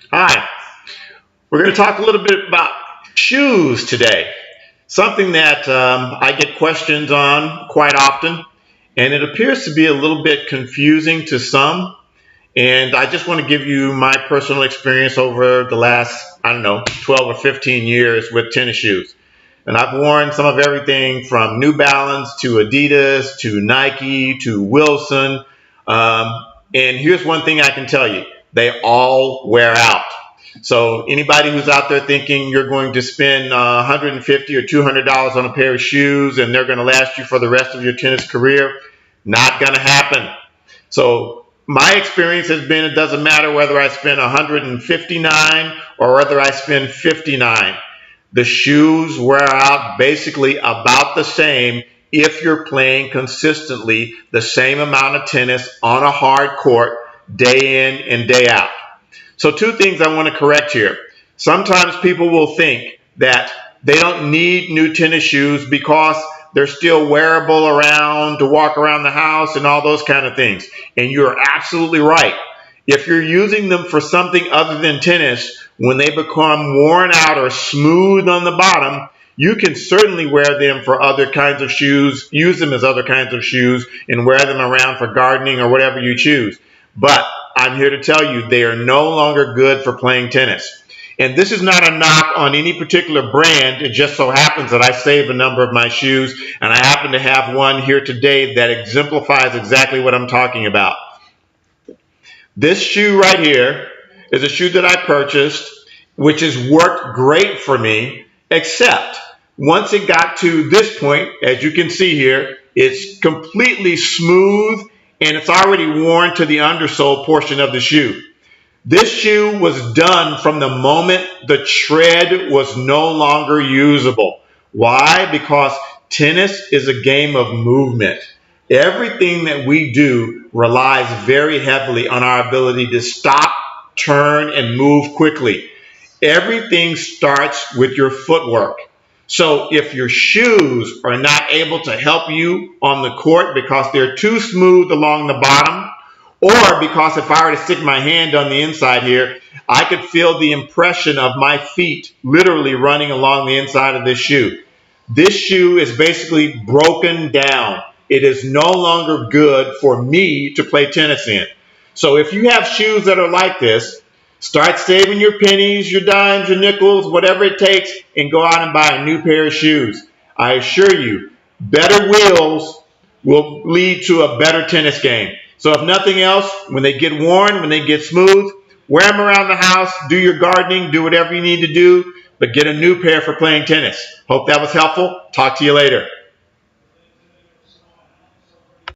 Hi, we're going to talk a little bit about shoes today. Something that I get questions on quite often, and it appears to be a little bit confusing to some. And I just want to give you my personal experience over the last, I don't know, 12 or 15 years with tennis shoes. And I've worn some of everything from New Balance to Adidas to Nike to Wilson. And here's one thing I can tell you, they all wear out. So anybody who's out there thinking you're going to spend 150 or $200 on a pair of shoes and they're going to last you for the rest of your tennis career, not going to happen. So my experience has been it doesn't matter whether I spend 159 or whether I spend 59. The shoes wear out basically about the same if you're playing consistently the same amount of tennis on a hard court day in and day out. So two things I want to correct here. Sometimes people will think that they don't need new tennis shoes because they're still wearable around to walk around the house and all those kind of things. And you're absolutely right. If you're using them for something other than tennis, when they become worn out or smooth on the bottom, you can certainly wear them for other kinds of shoes, use them as other kinds of shoes, and wear them around for gardening or whatever you choose. But I'm here to tell you they are no longer good for playing tennis. And this is not a knock on any particular brand. It just so happens that I save a number of my shoes, and I happen to have one here today that exemplifies exactly what I'm talking about. This shoe right here is a shoe that I purchased, which has worked great for me, except once it got to this point, as you can see here, it's completely smooth and it's already worn to the undersole portion of the shoe. This shoe was done from the moment the tread was no longer usable. Why? Because tennis is a game of movement. Everything that we do relies very heavily on our ability to stop, turn, and move quickly. Everything starts with your footwork. So if your shoes are not able to help you on the court because they're too smooth along the bottom, or because if I were to stick my hand on the inside here, I could feel the impression of my feet literally running along the inside of this shoe. This shoe is basically broken down. It is no longer good for me to play tennis in. So if you have shoes that are like this, start saving your pennies, your dimes, your nickels, whatever it takes, and go out and buy a new pair of shoes. I assure you, better wheels will lead to a better tennis game. So if nothing else, when they get worn, when they get smooth, wear them around the house, do your gardening, do whatever you need to do, but get a new pair for playing tennis. Hope that was helpful. Talk to you later.